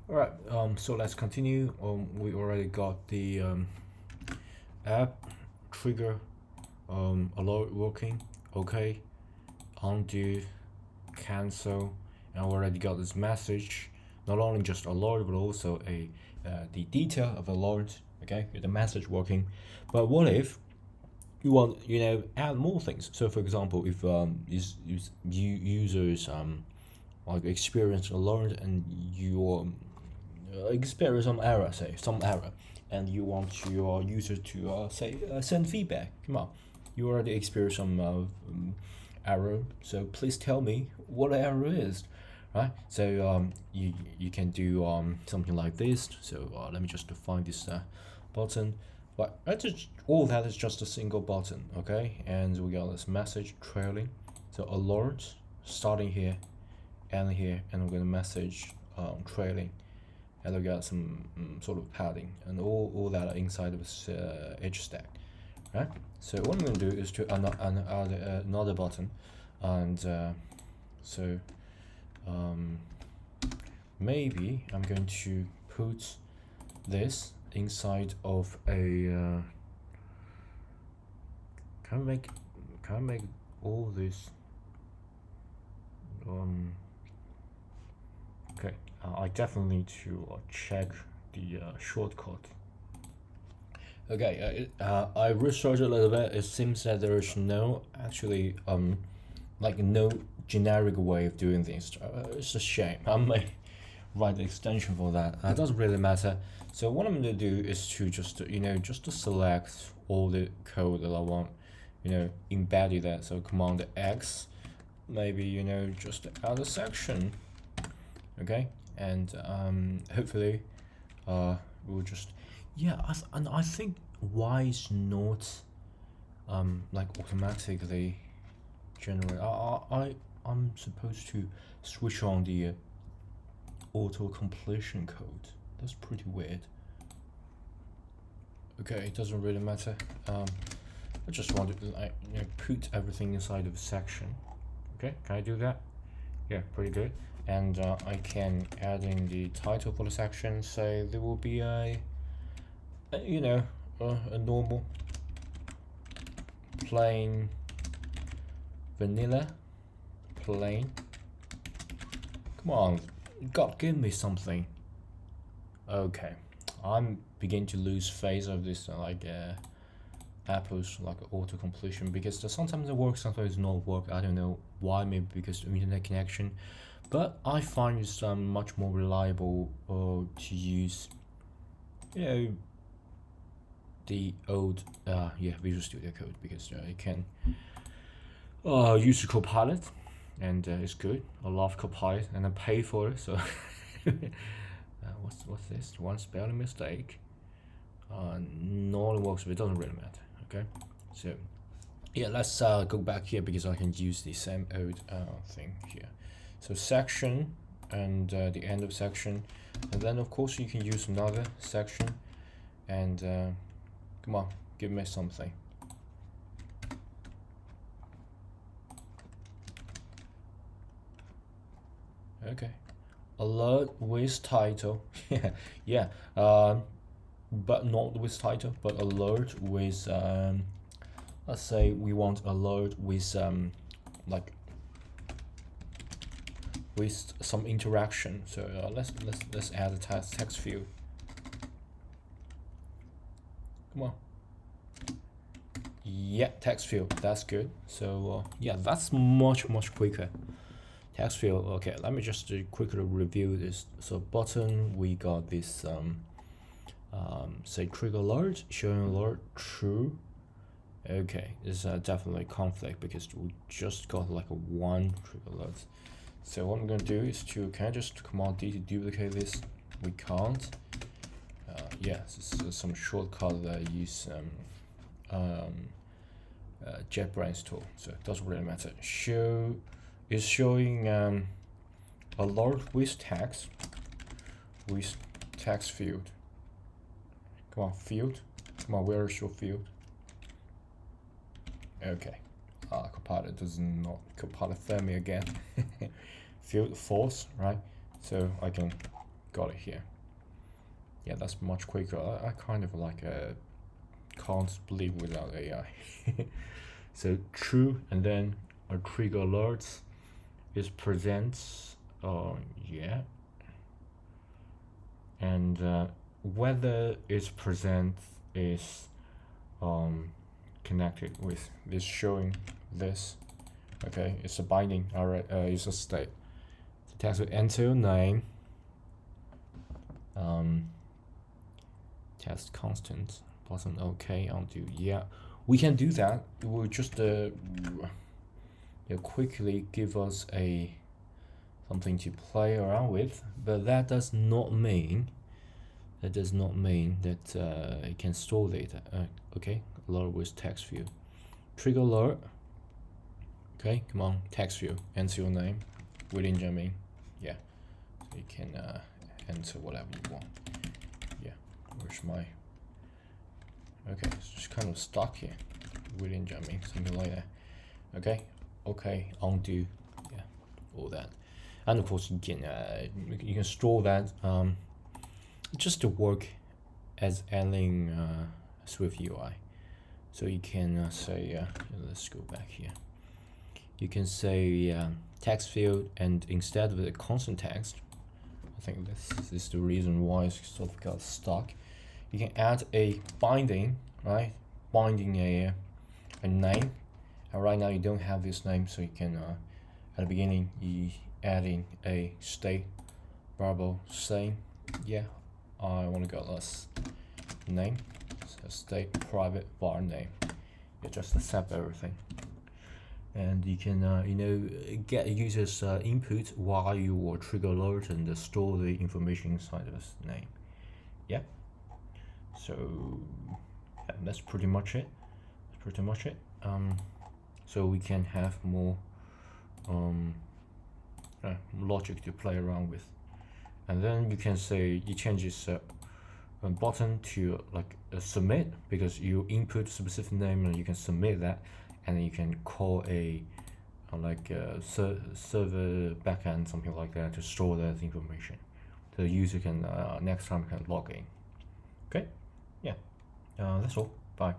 All right, so let's continue. We already got the app trigger alert working. Okay, undo, cancel, and we already got this message. Not only just alert, but also the detail of alert. Okay, with the message working. But what if you want add more things? So for example, if users like experience alert and you experience some error, say some error, and you want your user to send feedback. Come on, you already experienced some error, so please tell me what the error is, right? So you can do something like this. So let me just define this button. But all that is just a single button, okay? And we got this message trailing. So alert starting here and here, and we're gonna message trailing, and we got some sort of padding, and all that are inside of this edge stack, right? So what I'm going to do is to add another button, and so maybe I'm going to put this inside of a can I make all this okay. I definitely need to check the shortcut. Okay, I researched a little bit. It seems that there is no actually like no generic way of doing this. It's a shame. I may write the extension for that. It doesn't really matter. So what I'm gonna do is to just just to select all the code that I want, embedded that. So Command X, maybe just add a section. Okay, and hopefully we'll just and I think why is not like automatically generate. I'm supposed to switch on the auto completion code. That's pretty weird. Okay, it doesn't really matter. I just wanted to put everything inside of a section. Okay, can I do that? Yeah, pretty good. And I can add in the title for the section. So there will be a normal plain vanilla plain. Come on, God, give me something. Okay, I'm beginning to lose phase of this Apple's like auto completion, because sometimes it works, sometimes it not work. I don't know why. Maybe because of internet connection, but I find it's much more reliable to use the old Visual Studio Code, because it can use Copilot, and it's good. I love Copilot, and I pay for it. So what's this? One spelling mistake. No one works, but it doesn't really matter. Okay, so yeah, let's go back here, because I can use the same old thing here. So section and the end of section, and then of course you can use another section, and come on, give me something. Okay, alert with title. Yeah, but not with title, but alert with let's say we want alert with like with some interaction. So let's add a text field. Come on. Yeah, text field. That's good. So yeah, that's much quicker. Text field. Okay, let me just quickly review this. So button, we got this say trigger alert, showing alert true. Okay, this is definitely a conflict, because we just got like a one trigger alert. So what I'm gonna do is can I just Command D to duplicate this? We can't. Yeah, this is some shortcut that I use JetBrains tool, so it doesn't really matter. Show is showing alert with text field. Come on, field. Come on, where is your field? Okay. Copilot does not Copilot fail me again. Field false, right? So I can got it here. Yeah, that's much quicker. I kind of like can't believe without AI. So true, and then a trigger alerts is presents. Yeah, and whether it's present is connected with this showing this. Okay, it's a binding. Alright, it's a state. The text will enter your name. Test constant. Button OK. Undo. Yeah, we can do that. It will just quickly give us something to play around with, but that does not mean that it can store data. Okay, alert with text view. Trigger alert. Okay, come on, text view. Enter your name within Jamming. Yeah, so you can enter whatever you want. Yeah, where's my? Okay, it's just kind of stuck here within Jamming, something like that. Okay, undo. Yeah, all that, and of course you can store that just to work as adding SwiftUI. So you can say, let's go back here. You can say text field, and instead of the constant text, I think this is the reason why it's sort of got stuck. You can add a binding, right? Binding a name. And right now you don't have this name, so you can at the beginning you adding a state variable saying, yeah, I want to go this name, so state private var name. You just accept everything, and you can get users input while you will trigger alert and store the information inside of this name. Yeah, so that's pretty much it. So we can have more logic to play around with. And then you can say it changes a button to like submit, because you input specific name and you can submit that, and then you can call a server backend, something like that, to store that information. So the user can next time can log in. Okay, yeah, that's all. Bye.